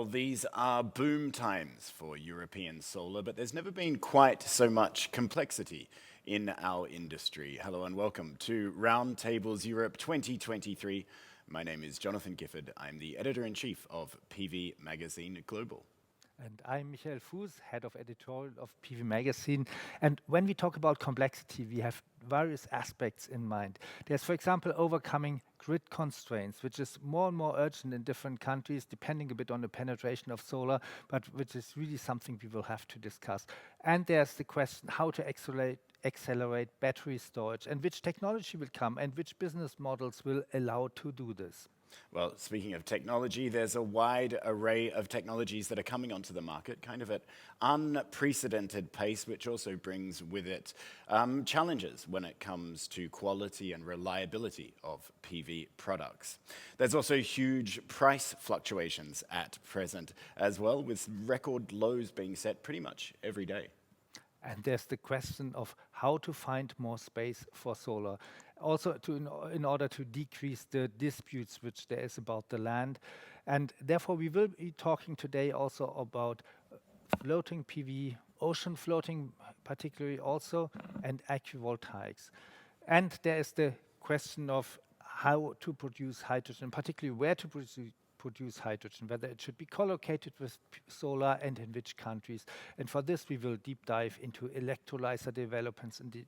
Well, these are boom times for European solar, but there's never been quite so much complexity in our industry. Hello and welcome to Roundtables Europe 2023. My name is Jonathan Gifford. I'm the editor-in-chief of PV Magazine Global. And I'm Fuhs, head of editorial of PV Magazine. And when we talk about complexity, we have various aspects in mind. There's, for example, overcoming grid constraints, which is more and more urgent in different countries, depending a bit on the penetration of solar, but which is really something we will have to discuss. And there's the question how to accelerate battery storage, and which technology will come, and which business models will allow to do this. Well, speaking of technology, there's a wide array of technologies that are coming onto the market, kind of at unprecedented pace, which also brings with it challenges when it comes to quality and reliability of PV products. There's also huge price fluctuations at present as well, with record lows being set pretty much every day. And there's the question of how to find more space for solar. Also, in order to decrease the disputes which there is about the land. And therefore, we will be talking today also about floating PV, ocean floating particularly also, and agrivoltaics. And there is the question of how to produce hydrogen, particularly where to produce hydrogen, whether it should be co-located with solar and in which countries. And for this, we will deep dive into electrolyzer developments and the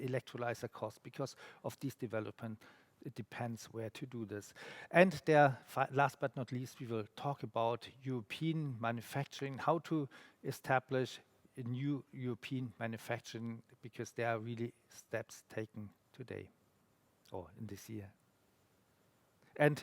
electrolyzer costs. Because of these developments, it depends where to do this. And there, last but not least, we will talk about European manufacturing, how to establish a new European manufacturing, because there are really steps taken today or in this year. And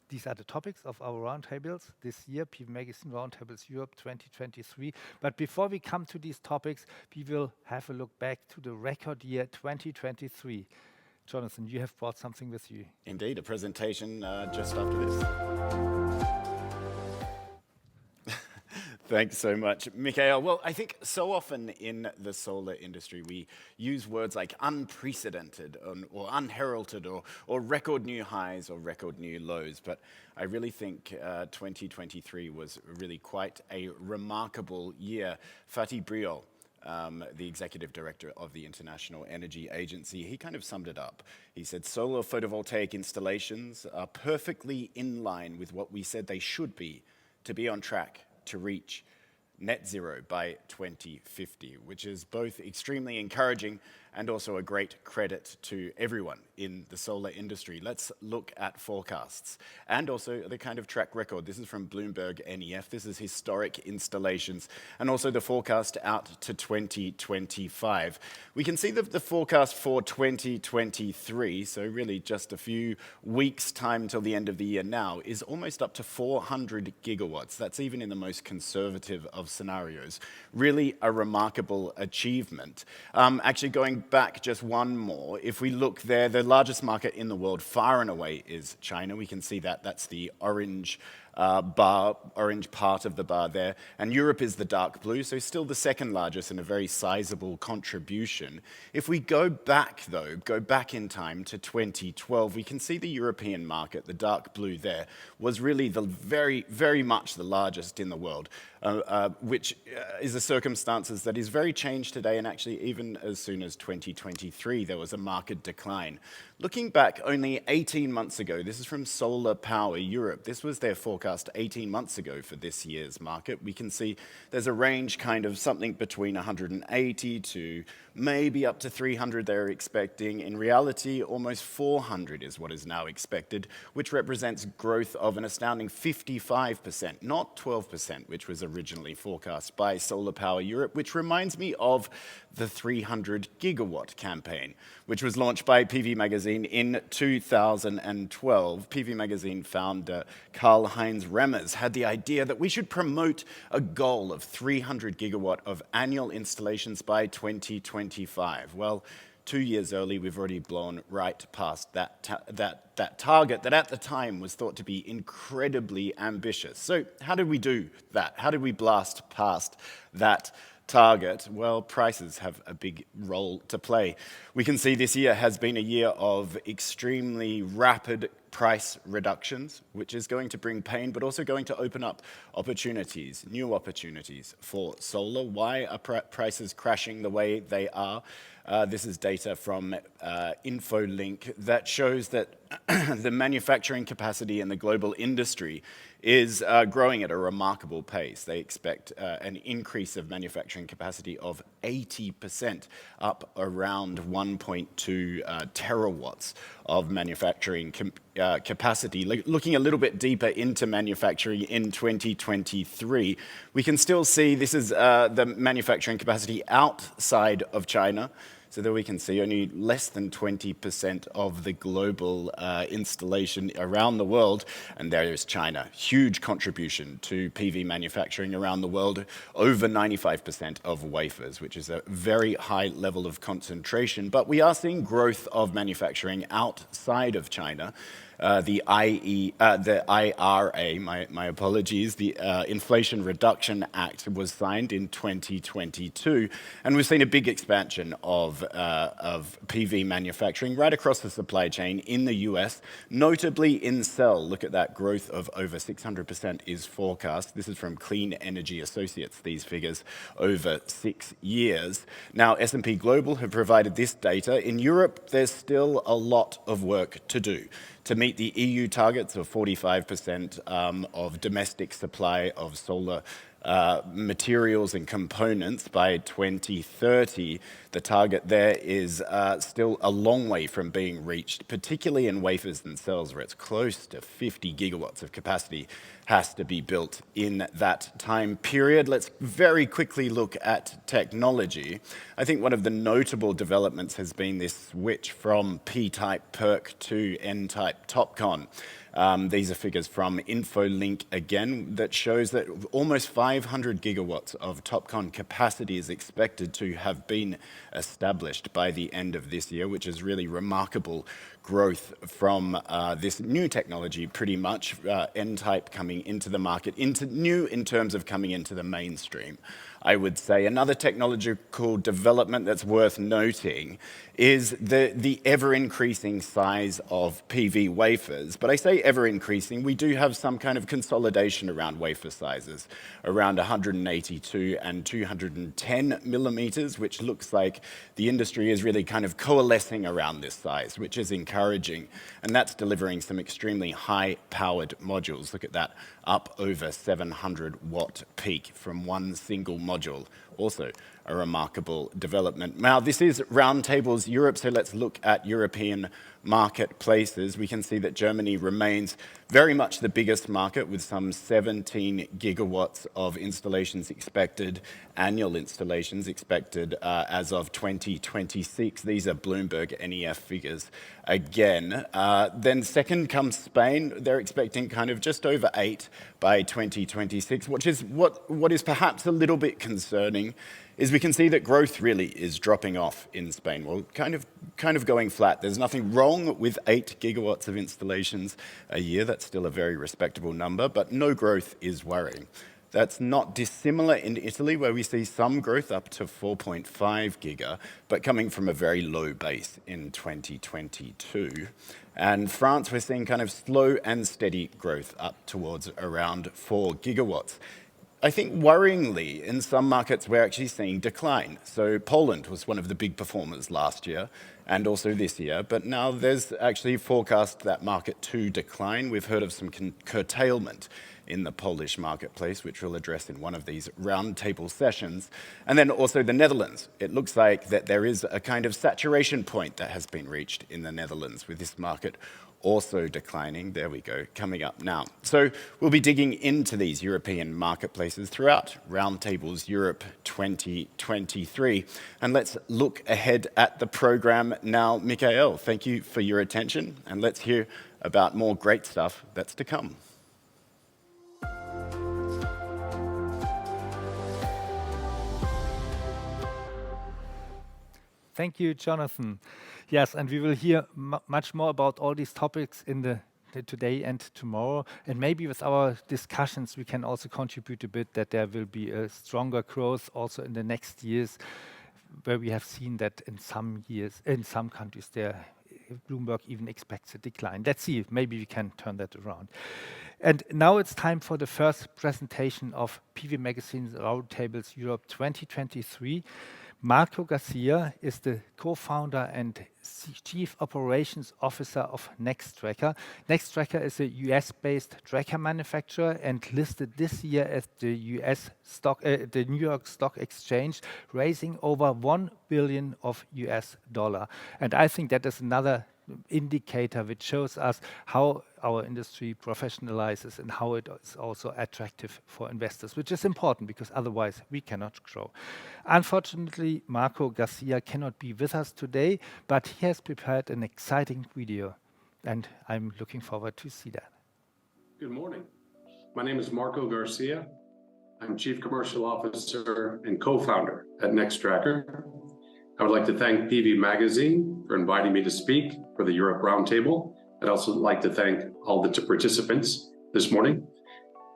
these are the topics of our roundtables this year, PV Magazine Roundtables Europe 2023. But before we come to these topics, we will have a look back to the record year 2023. Jonathan, you have brought something with you. Indeed, a presentation just after this. Thanks so much, Michael. Well, I think so often in the solar industry, we use words like unprecedented or unheralded or record new highs or record new lows. But I really think 2023 was really quite a remarkable year. Fatih Briol, the executive director of the International Energy Agency, he kind of summed it up. He said, solar photovoltaic installations are perfectly in line with what we said they should be to be on track to reach net zero by 2050, which is both extremely encouraging and also a great credit to everyone in the solar industry. Let's look at forecasts and also the kind of track record. This is from Bloomberg NEF. This is historic installations and also the forecast out to 2025. We can see the forecast for 2023, so really just a few weeks' time till the end of the year now, is almost up to 400 gigawatts. That's even in the most conservative of scenarios. Really a remarkable achievement. Actually going back just one more, if we look there, the largest market in the world far and away is China. We can see that that's the orange orange part of the bar there. And Europe is the dark blue, so still the second largest and a very sizable contribution. If we go back in time to 2012, we can see the European market, the dark blue there, was really the very much the largest in the world, which is a circumstances that is very changed today, and actually even as soon as 2023, there was a market decline. Looking back only 18 months ago, this is from Solar Power Europe, this was their forecast 18 months ago for this year's market. We can see there's a range kind of something between 180 to maybe up to 300 they're expecting. In reality, almost 400 is what is now expected, which represents growth of an astounding 55%, not 12%, which was originally forecast by Solar Power Europe, which reminds me of the 300 gigawatt campaign, which was launched by PV Magazine in 2012. PV Magazine founder Karl-Heinz Remmers had the idea that we should promote a goal of 300 gigawatt of annual installations by 2025. Well, 2 years early, we've already blown right past that target that at the time was thought to be incredibly ambitious. So how did we do that? How did we blast past that target? Well, prices have a big role to play. We can see this year has been a year of extremely rapid price reductions, which is going to bring pain, but also going to open up opportunities, new opportunities for solar. Why are prices crashing the way they are? This is data from InfoLink that shows that the manufacturing capacity in the global industry is growing at a remarkable pace. They expect an increase of manufacturing capacity of 80%, up around 1.2 terawatts of manufacturing capacity. Looking a little bit deeper into manufacturing in 2023, we can still see this is the manufacturing capacity outside of China. So that we can see only less than 20% of the global installation around the world, and there is China. Huge contribution to PV manufacturing around the world, over 95% of wafers, which is a very high level of concentration. But we are seeing growth of manufacturing outside of China. The IRA, my apologies, the Inflation Reduction Act was signed in 2022, and we've seen a big expansion of PV manufacturing right across the supply chain in the US, notably in cell. Look at that growth of over 600% is forecast. This is from Clean Energy Associates, these figures, over 6 years. Now, S&P Global have provided this data. In Europe, there's still a lot of work to do to meet the EU targets of 45% of domestic supply of solar materials and components by 2030. The target there is still a long way from being reached, particularly in wafers and cells, where it's close to 50 gigawatts of capacity has to be built in that time period. Let's very quickly look at technology. I think one of the notable developments has been this switch from P-type PERC to N-type TOPCon. These are figures from InfoLink again that shows that almost 500 gigawatts of TOPCon capacity is expected to have been established by the end of this year, which is really remarkable growth from this new technology, pretty much, N-type coming into the market, new in terms of coming into the mainstream. I would say another technological development that's worth noting is the ever-increasing size of PV wafers. But I say ever-increasing, we do have some kind of consolidation around wafer sizes, around 182 and 210 millimeters, which looks like the industry is really kind of coalescing around this size, which is encouraging. And that's delivering some extremely high-powered modules. Look at that, up over 700-watt peak from one single module. Also a remarkable development. Now, this is Roundtables Europe, so let's look at European marketplaces. We can see that Germany remains very much the biggest market, with some 17 gigawatts of installations expected, annual installations expected as of 2026. These are Bloomberg NEF figures again. Then second comes Spain. They're expecting kind of just over 8 by 2026, which is what is perhaps a little bit concerning, is we can see that growth really is dropping off in Spain. Well, kind of going flat. There's nothing wrong with 8 gigawatts of installations a year. That's still a very respectable number, but no growth is worrying. That's not dissimilar in Italy, where we see some growth up to 4.5 giga, but coming from a very low base in 2022. And France, we're seeing kind of slow and steady growth up towards around 4 gigawatts. I think worryingly, in some markets, we're actually seeing decline. So Poland was one of the big performers last year and also this year, but now there's actually forecast that market to decline. We've heard of some curtailment in the Polish marketplace, which we'll address in one of these roundtable sessions. And then also the Netherlands. It looks like that there is a kind of saturation point that has been reached in the Netherlands, with this market also declining. There we go, coming up now. So we'll be digging into these European marketplaces throughout Roundtables Europe 2023. And let's look ahead at the program now. Michael, thank you for your attention, and let's hear about more great stuff that's to come. Thank you, Jonathan. Yes, and we will hear much more about all these topics in the today and tomorrow. And maybe with our discussions, we can also contribute a bit that there will be a stronger growth also in the next years, where we have seen that in some years, in some countries, there Bloomberg even expects a decline. Let's see if maybe we can turn that around. And now it's time for the first presentation of PV Magazine's Roundtables Europe 2023. Marco Garcia is the co-founder and Chief Operations Officer of Nextracker. Nextracker is a US-based tracker manufacturer and listed this year at the the New York Stock Exchange, raising over $1 billion of US dollar. And I think that is another indicator which shows us how our industry professionalizes and how it is also attractive for investors, which is important because otherwise we cannot grow. Unfortunately, Marco Garcia cannot be with us today, but he has prepared an exciting video and I'm looking forward to see that. Good morning. My name is Marco Garcia. I'm Chief Commercial Officer and co-founder at Nextracker. I would like to thank PV Magazine for inviting me to speak for the Europe Roundtable. I'd also like to thank all the participants this morning.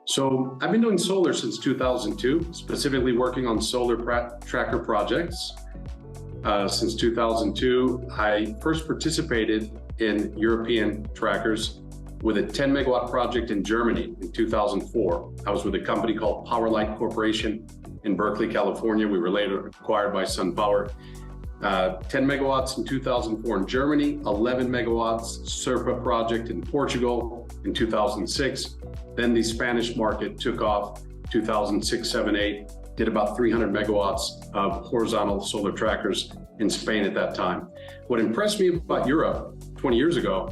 So I've been doing solar since 2002, specifically working on solar tracker projects. Since 2002, I first participated in European trackers with a 10 megawatt project in Germany in 2004. I was with a company called Powerlight Corporation in Berkeley, California. We were later acquired by SunPower. 10 megawatts in 2004 in Germany, 11 megawatts SERPA project in Portugal in 2006. Then the Spanish market took off 2006, 7, 8, did about 300 megawatts of horizontal solar trackers in Spain at that time. What impressed me about Europe 20 years ago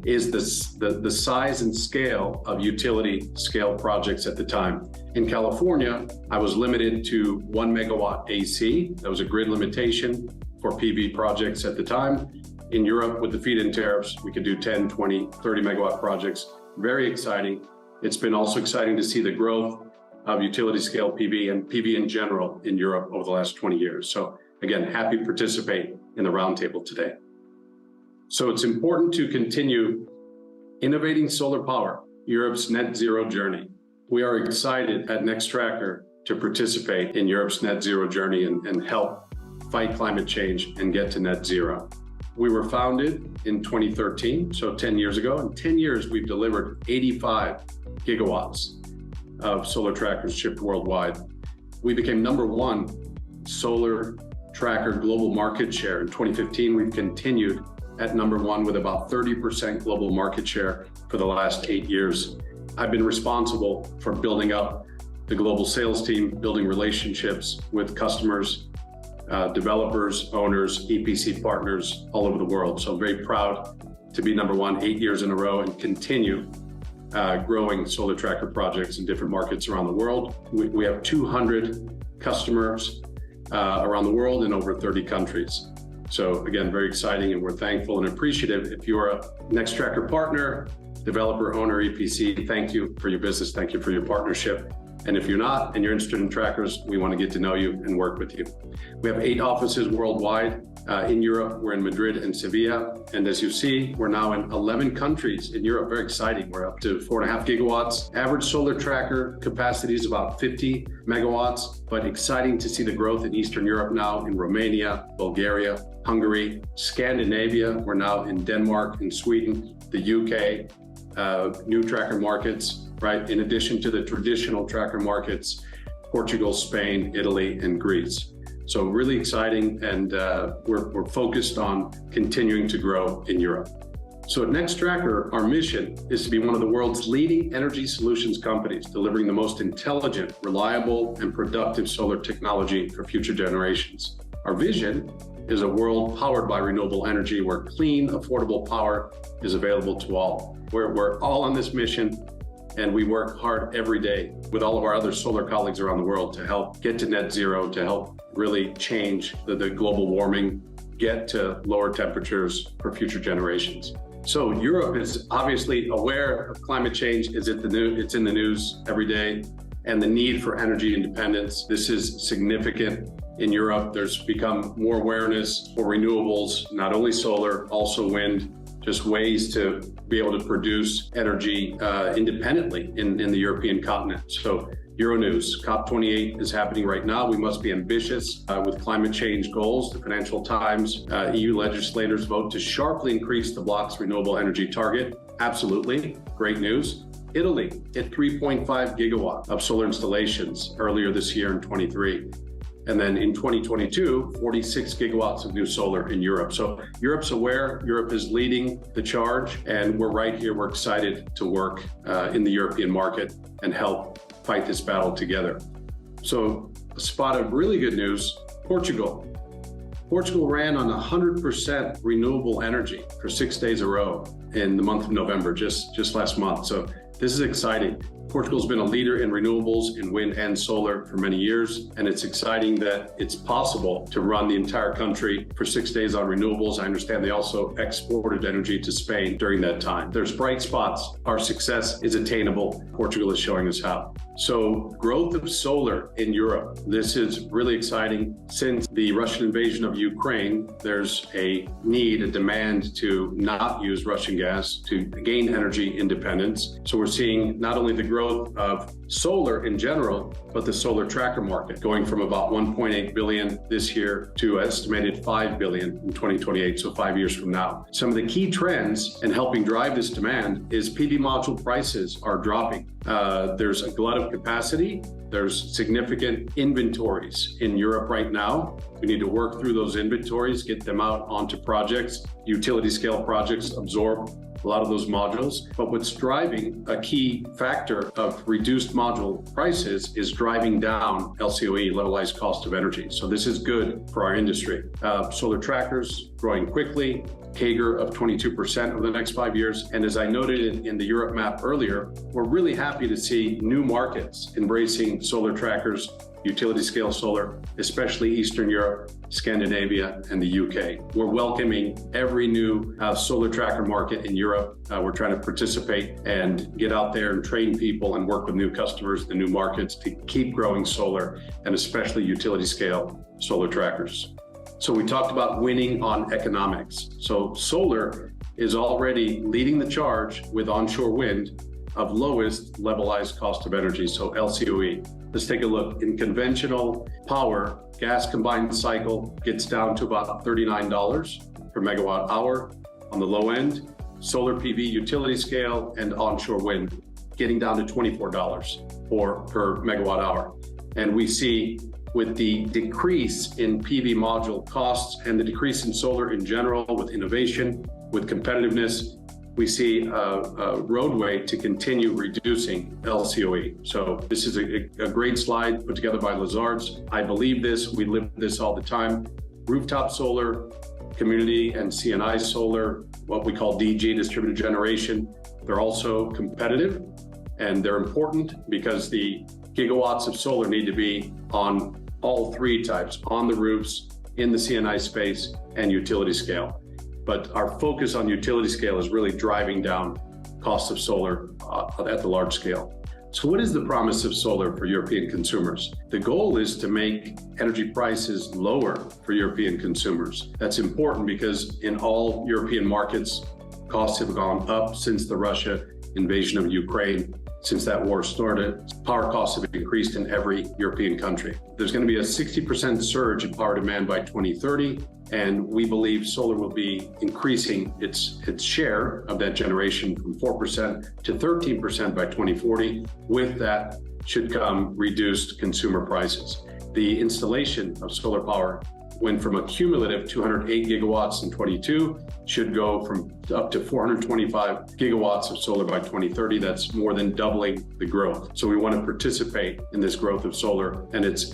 is the size and scale of utility scale projects at the time. In California, I was limited to 1 megawatt AC. That was a grid limitation for PV projects at the time. In Europe, with the feed-in tariffs, we could do 10, 20, 30 megawatt projects. Very exciting. It's been also exciting to see the growth of utility scale PV and PV in general in Europe over the last 20 years. So again, happy to participate in the roundtable today. So it's important to continue innovating solar power, Europe's net zero journey. We are excited at Nextracker to participate in Europe's net zero journey and help fight climate change and get to net zero. We were founded in 2013, so 10 years ago. In 10 years, we've delivered 85 gigawatts of solar trackers shipped worldwide. We became #1 solar tracker global market share. In 2015, we've continued at #1 with about 30% global market share for the last 8 years. I've been responsible for building up the global sales team, building relationships with customers, developers, owners, EPC partners all over the world. So I'm very proud to be #1 8 years in a row and continue growing solar tracker projects in different markets around the world. We have 200 customers around the world in over 30 countries. So again, very exciting, and we're thankful and appreciative. If you're a Nextracker partner, developer, owner, EPC, thank you for your business. Thank you for your partnership. And if you're not and you're interested in trackers, we want to get to know you and work with you. We have 8 offices worldwide. In Europe, we're in Madrid and Sevilla. And as you see, we're now in 11 countries in Europe. Very exciting. We're up to 4.5 gigawatts. Average solar tracker capacity is about 50 megawatts, but exciting to see the growth in Eastern Europe now, in Romania, Bulgaria, Hungary, Scandinavia. We're now in Denmark and Sweden, the UK, new tracker markets, right? In addition to the traditional tracker markets, Portugal, Spain, Italy, and Greece. So really exciting, and we're focused on continuing to grow in Europe. So at Nextracker, our mission is to be one of the world's leading energy solutions companies, delivering the most intelligent, reliable, and productive solar technology for future generations. Our vision is a world powered by renewable energy where clean, affordable power is available to all. We're all on this mission, and we work hard every day with all of our other solar colleagues around the world to help get to net zero, to help really change the global warming, get to lower temperatures for future generations. So Europe is obviously aware of climate change. It's in the news every day, and the need for energy independence. This is significant in Europe. There's become more awareness for renewables, not only solar, also wind, just ways to be able to produce energy independently in the European continent. So Euronews, COP28 is happening right now. We must be ambitious with climate change goals. The Financial Times, EU legislators vote to sharply increase the bloc's renewable energy target. Absolutely, great news. Italy hit 3.5 gigawatt of solar installations earlier this year in 23. And then in 2022, 46 gigawatts of new solar in Europe. So Europe's aware, Europe is leading the charge, and we're right here. We're excited to work in the European market and help fight this battle together. So a spot of really good news, Portugal. Portugal ran on 100% renewable energy for 6 days in a row in the month of November, just last month. So this is exciting. Portugal's been a leader in renewables, in wind and solar for many years, and it's exciting that it's possible to run the entire country for 6 days on renewables. I understand they also exported energy to Spain during that time. There's bright spots. Our success is attainable. Portugal is showing us how. So growth of solar in Europe, this is really exciting. Since the Russian invasion of Ukraine, there's a need, a demand to not use Russian gas to gain energy independence. So we're seeing not only the growth of solar in general, but the solar tracker market going from about 1.8 billion this year to estimated 5 billion in 2028, so 5 years from now. Some of the key trends in helping drive this demand is PV module prices are dropping. There's a glut of capacity. There's significant inventories in Europe right now. We need to work through those inventories, get them out onto projects. Utility scale projects absorb a lot of those modules. But what's driving a key factor of reduced module prices is driving down LCOE, levelized cost of energy. So this is good for our industry. Solar trackers growing quickly, CAGR of 22% over the next 5 years. And as I noted in the Europe map earlier, we're really happy to see new markets embracing solar trackers, utility scale solar, especially Eastern Europe, Scandinavia, and the UK. We're welcoming every new solar tracker market in Europe. We're trying to participate and get out there and train people and work with new customers, the new markets to keep growing solar and especially utility scale solar trackers. So we talked about winning on economics. So solar is already leading the charge with onshore wind of lowest levelized cost of energy, so LCOE. Let's take a look. In conventional power, gas combined cycle gets down to about $39 per megawatt hour on the low end. Solar PV utility scale and onshore wind getting down to $24 per megawatt hour. And we see with the decrease in PV module costs and the decrease in solar in general, with innovation, with competitiveness, we see a roadway to continue reducing LCOE. So this is a great slide put together by Lazards. I believe this, we live this all the time. Rooftop solar, community and CNI solar, what we call DG, distributed generation, they're also competitive and they're important because the gigawatts of solar need to be on all three types, on the roofs, in the CNI space, and utility scale. But our focus on utility scale is really driving down costs of solar at the large scale. So what is the promise of solar for European consumers? The goal is to make energy prices lower for European consumers. That's important because in all European markets, costs have gone up since the Russia invasion of Ukraine. Since that war started, power costs have increased in every European country. There's going to be a 60% surge in power demand by 2030, and we believe solar will be increasing its share of that generation from 4% to 13% by 2040. With that should come reduced consumer prices. The installation of solar power went from a cumulative 208 gigawatts in 22, should go from up to 425 gigawatts of solar by 2030. That's more than doubling the growth. So we want to participate in this growth of solar, and it's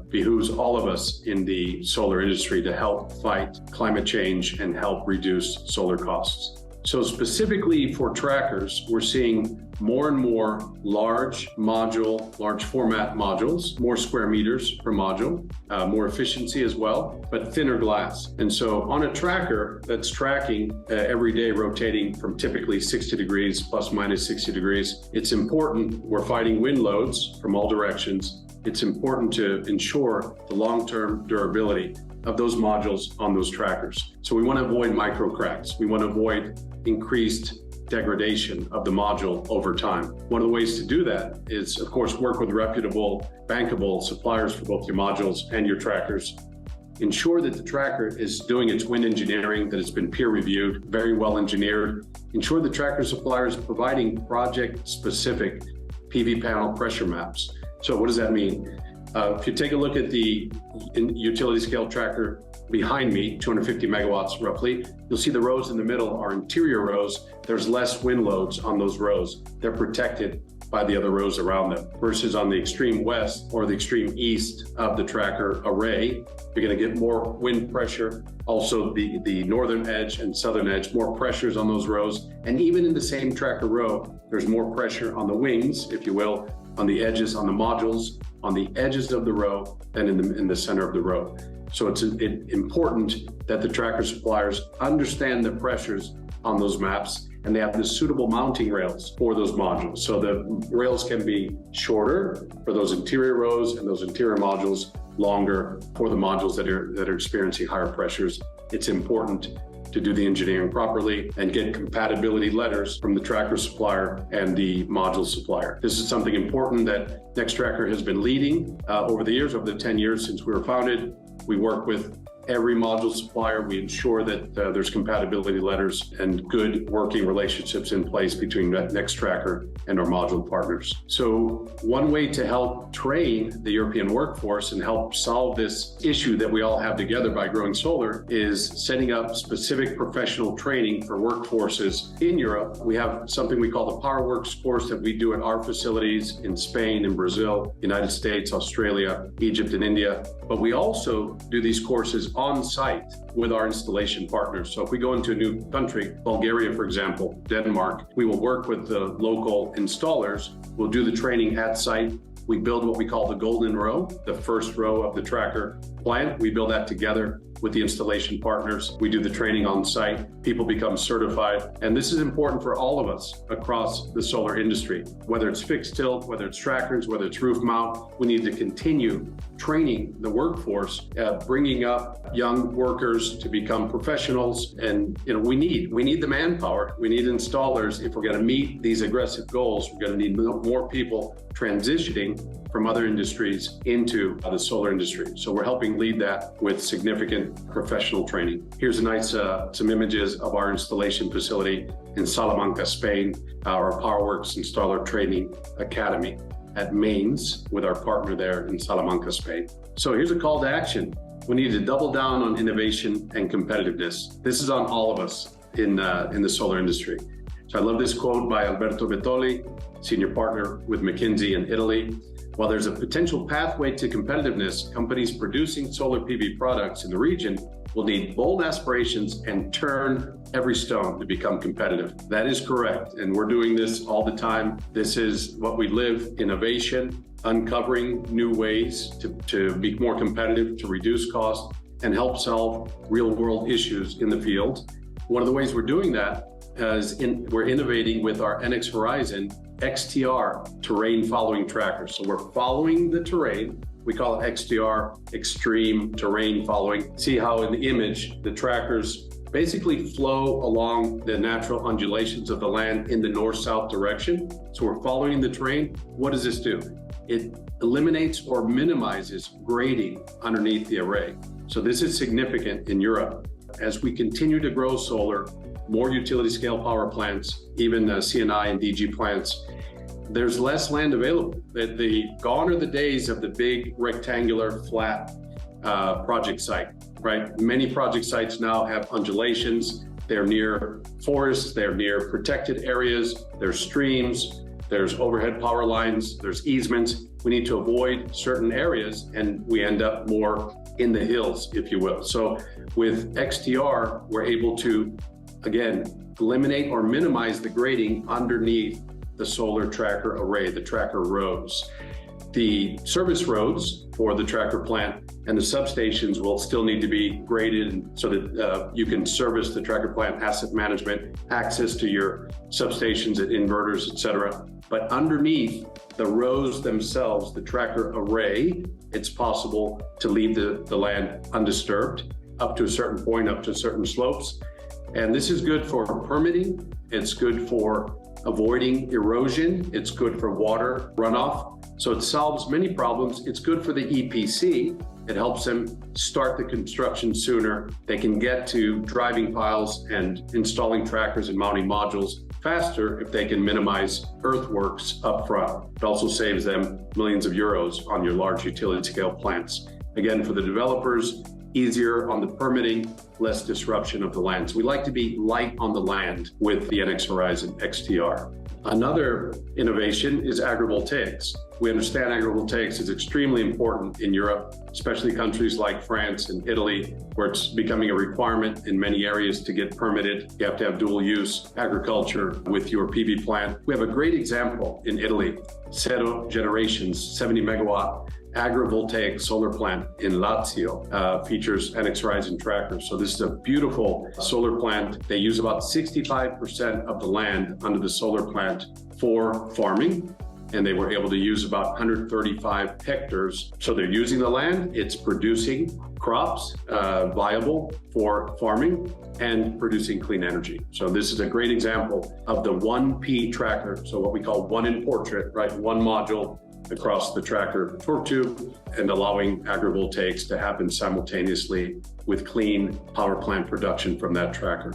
behooves all of us in the solar industry to help fight climate change and help reduce solar costs. So specifically for trackers, we're seeing more and more large format modules, more square meters per module, more efficiency as well, but thinner glass. And so on a tracker that's tracking every day, rotating from typically 60 degrees, plus minus 60 degrees, it's important, we're fighting wind loads from all directions. It's important to ensure the long-term durability of those modules on those trackers. So we want to avoid micro cracks. We want to avoid increased degradation of the module over time. One of the ways to do that is, of course, work with reputable, bankable suppliers for both your modules and your trackers. Ensure that the tracker is doing its wind engineering, that it's been peer reviewed, very well engineered. Ensure the tracker supplier is providing project-specific PV panel pressure maps. So what does that mean? If you take a look at the utility scale tracker behind me, 250 megawatts roughly, you'll see the rows in the middle are interior rows. There's less wind loads on those rows. They're protected by the other rows around them. Versus on the extreme west or the extreme east of the tracker array, you're going to get more wind pressure. Also the northern edge and southern edge, more pressures on those rows. And even in the same tracker row, there's more pressure on the wings, if you will, on the edges, on the modules, on the edges of the row than in the center of the row. So it's important that the tracker suppliers understand the pressures on those maps, and they have the suitable mounting rails for those modules. So the rails can be shorter for those interior rows and those interior modules, longer for the modules that are experiencing higher pressures. It's important to do the engineering properly and get compatibility letters from the tracker supplier and the module supplier. This is something important that Nextracker has been leading over the years, over the 10 years since we were founded. We work with every module supplier. We ensure that there's compatibility letters and good working relationships in place between Nextracker and our module partners. So one way to help train the European workforce and help solve this issue that we all have together by growing solar is setting up specific professional training for workforces in Europe. We have something we call the PowerWorks course that we do at our facilities in Spain and Brazil, United States, Australia, Egypt, and India. But we also do these courses on site with our installation partners. So if we go into a new country, Bulgaria, for example, Denmark, we will work with the local installers. We'll do the training at site. We build what we call the golden row, the first row of the tracker plant. We build that together with the installation partners. We do the training on site. People become certified. And this is important for all of us across the solar industry, whether it's fixed tilt, whether it's trackers, whether it's roof mount. We need to continue training the workforce, bringing up young workers to become professionals. And we need the manpower. We need installers. If we're going to meet these aggressive goals, we're going to need more people transitioning from other industries into the solar industry. So we're helping lead that with significant professional training. Here's some images of our installation facility in Salamanca, Spain, our PowerWorks Installer Training Academy at Mainz with our partner there in Salamanca, Spain. So here's a call to action. We need to double down on innovation and competitiveness. This is on all of us in the solar industry. So I love this quote by Alberto Bettoli, senior partner with McKinsey in Italy. While there's a potential pathway to competitiveness, companies producing solar PV products in the region will need bold aspirations and turn every stone to become competitive. That is correct, and we're doing this all the time. This is what we live, innovation, uncovering new ways to be more competitive, to reduce cost, and help solve real-world issues in the field. One of the ways we're doing that is we're innovating with our NX Horizon XTR terrain following tracker. So we're following the terrain. We call it XTR, extreme terrain following. See how in the image, the trackers basically flow along the natural undulations of the land in the north-south direction. So we're following the terrain. What does this do? It eliminates or minimizes grading underneath the array. So this is significant in Europe. As we continue to grow solar, more utility scale power plants, even CNI and DG plants, there's less land available. Gone are the days of the big rectangular flat project site, right? Many project sites now have undulations. They're near forests, they're near protected areas, there's streams, there's overhead power lines, there's easements. We need to avoid certain areas and we end up more in the hills, if you will. So with XTR, we're able to, again, eliminate or minimize the grading underneath the solar tracker array, the tracker rows. The service roads for the tracker plant and the substations will still need to be graded so that you can service the tracker plant, asset management, access to your substations and inverters, etc. But underneath the rows themselves, the tracker array, it's possible to leave the land undisturbed up to a certain point, up to certain slopes. And this is good for permitting. It's good for avoiding erosion. It's good for water runoff. So it solves many problems. It's good for the EPC. It helps them start the construction sooner. They can get to driving piles and installing trackers and mounting modules faster if they can minimize earthworks up front. It also saves them millions of euros on your large utility scale plants. Again, for the developers, easier on the permitting, less disruption of the land. So we like to be light on the land with the NX Horizon XTR. Another innovation is agrivoltaics. We understand agrivoltaics is extremely important in Europe, especially countries like France and Italy, where it's becoming a requirement in many areas to get permitted. You have to have dual use agriculture with your PV plant. We have a great example in Italy, Zero Generations, 70 megawatt agrivoltaic solar plant in Lazio, features NX Horizon trackers. So this is a beautiful solar plant. They use about 65% of the land under the solar plant for farming, and they were able to use about 135 hectares. So they're using the land, it's producing crops viable for farming and producing clean energy. So this is a great example of the 1P tracker, so what we call one in portrait, right? One module across the tracker torque tube and allowing agrivoltaics to happen simultaneously with clean power plant production from that tracker.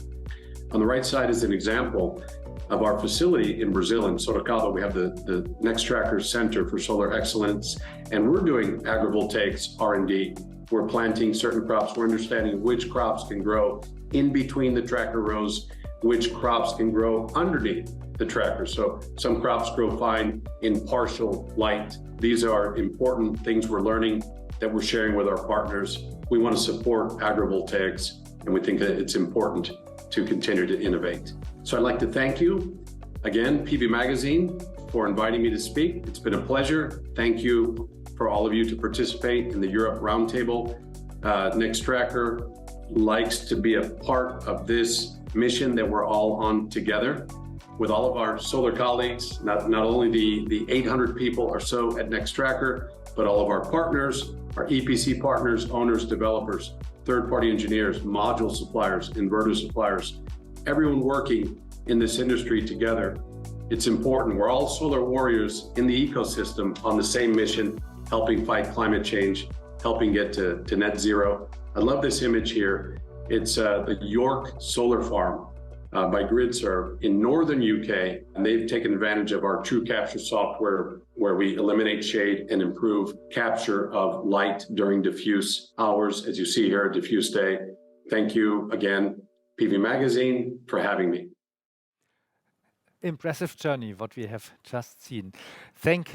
On the right side is an example of our facility in Brazil, in Sorocaba. We have the Nextracker Center for Solar Excellence, and we're doing agrivoltaics R&D. We're planting certain crops. We're understanding which crops can grow in between the tracker rows, which crops can grow underneath the tracker. So some crops grow fine in partial light. These are important things we're learning that we're sharing with our partners. We want to support agrivoltaics, and we think that it's important to continue to innovate. So I'd like to thank you again, PV Magazine, for inviting me to speak. It's been a pleasure. Thank you for all of you to participate in the Europe Roundtable. Nextracker likes to be a part of this mission that we're all on together with all of our solar colleagues, not only the 800 people or so at Nextracker, but all of our partners, our EPC partners, owners, developers, third-party engineers, module suppliers, inverter suppliers, everyone working in this industry together. It's important. We're all solar warriors in the ecosystem on the same mission, helping fight climate change, helping get to net zero. I love this image here. It's the York Solar Farm by GridServe in northern UK, and they've taken advantage of our True Capture software, where we eliminate shade and improve capture of light during diffuse hours, as you see here, a diffuse day. Thank you again, PV Magazine, for having me. Impressive journey, what we have just seen. Thank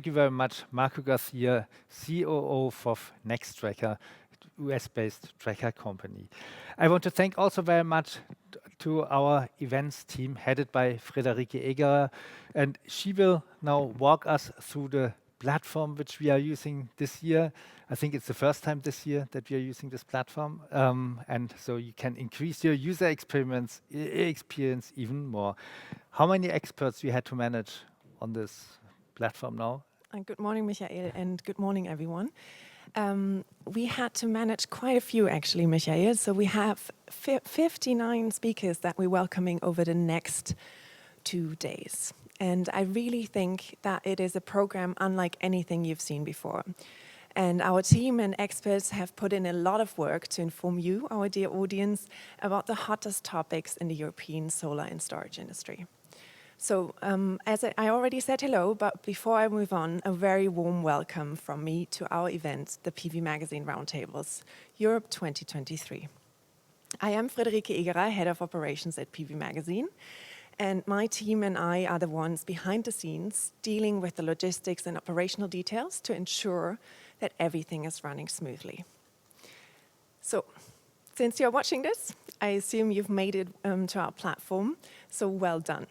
you very much, Marco Garcia, COO for Nextracker, US-based tracker company. I want to thank also very much to our events team headed by Frederike Egerer, and she will now walk us through the platform which we are using this year. I think it's the first time this year that we are using this platform, and so you can increase your user experience even more. How many experts we had to manage on this platform now? Good morning, Michael, and good morning, everyone. We had to manage quite a few, actually, Michael. So we have 59 speakers that we're welcoming over the next 2 days. And I really think that it is a program unlike anything you've seen before. And our team and experts have put in a lot of work to inform you, our dear audience, about the hottest topics in the European solar and storage industry. So as I already said hello, but before I move on, a very warm welcome from me to our event, the PV Magazine Roundtables, Europe 2023. I am Frederike Egerer, Head of Operations at PV Magazine, and my team and I are the ones behind the scenes dealing with the logistics and operational details to ensure that everything is running smoothly. So, since you're watching this, I assume you've made it to our platform, so well done.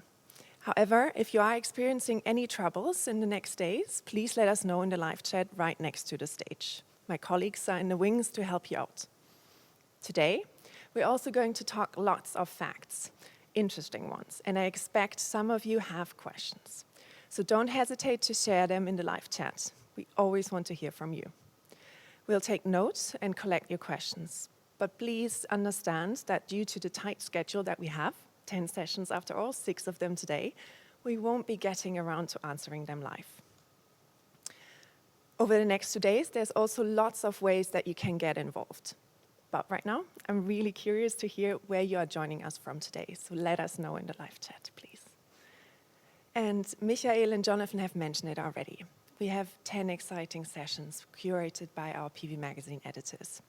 However, if you are experiencing any troubles in the next days, please let us know in the live chat right next to the stage. My colleagues are in the wings to help you out. Today, we're also going to talk lots of facts, interesting ones, and I expect some of you have questions. So don't hesitate to share them in the live chat. We always want to hear from you. We'll take notes and collect your questions. But please understand that due to the tight schedule that we have, 10 sessions after all, 6 of them today, we won't be getting around to answering them live. Over the next 2 days, there's also lots of ways that you can get involved. But right now, I'm really curious to hear where you are joining us from today, so let us know in the live chat, please. And Michael and Jonathan have mentioned it already. We have 10 exciting sessions curated by our PV Magazine editors.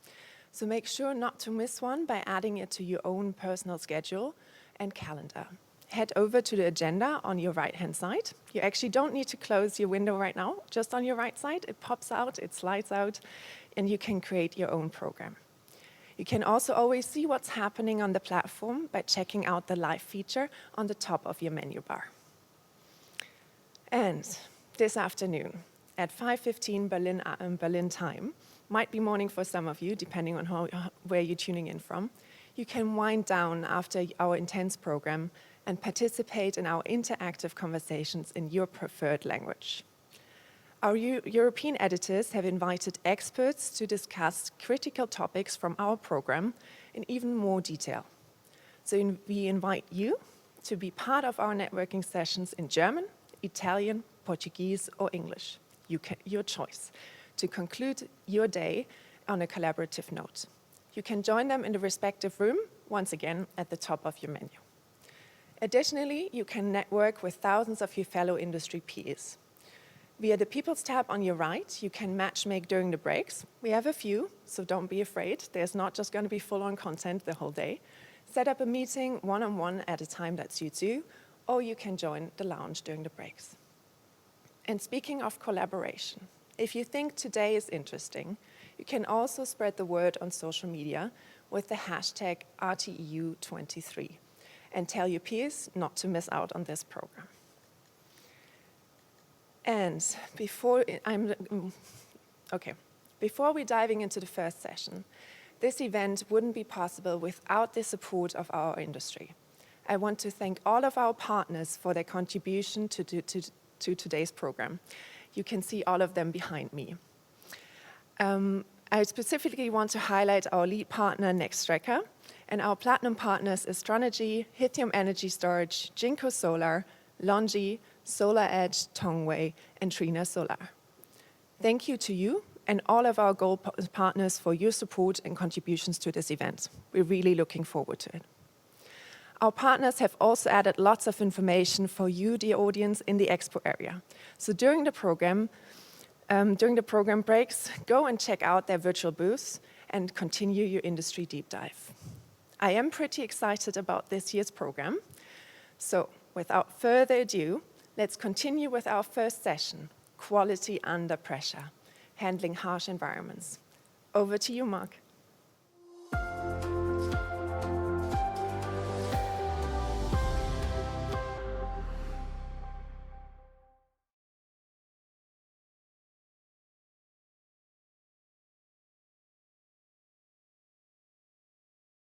So make sure not to miss one by adding it to your own personal schedule and calendar. Head over to the agenda on your right-hand side. You actually don't need to close your window right now. Just on your right side, it pops out, it slides out, and you can create your own program. You can also always see what's happening on the platform by checking out the live feature on the top of your menu bar. And this afternoon at 5:15 Berlin time, might be morning for some of you, depending on where you're tuning in from, you can wind down after our intense program and participate in our interactive conversations in your preferred language. Our European editors have invited experts to discuss critical topics from our program in even more detail. So we invite you to be part of our networking sessions in German, Italian, Portuguese, or English, your choice, to conclude your day on a collaborative note. You can join them in the respective room, once again, at the top of your menu. Additionally, you can network with thousands of your fellow industry peers. Via the People's tab on your right, you can matchmake during the breaks. We have a few, so don't be afraid. There's not just going to be full-on content the whole day. Set up a meeting one-on-one at a time that suits you, or you can join the lounge during the breaks. And speaking of collaboration, if you think today is interesting, you can also spread the word on social media with the hashtag RTEU23 and tell your peers not to miss out on this program. And before we're diving into the first session, this event wouldn't be possible without the support of our industry. I want to thank all of our partners for their contribution to today's program. You can see all of them behind me. I specifically want to highlight our lead partner, Nextracker, and our platinum partners, Astronergy, Lithium Energy Storage, Jinko Solar, Longi, Solar Edge, Tongwei, and Trina Solar. Thank you to you and all of our gold partners for your support and contributions to this event. We're really looking forward to it. Our partners have also added lots of information for you, the audience, in the expo area. So during the program breaks, go and check out their virtual booths and continue your industry deep dive. I am pretty excited about this year's program. So without further ado, let's continue with our first session, Quality Under Pressure, Handling Harsh Environments. Over to you, Mark.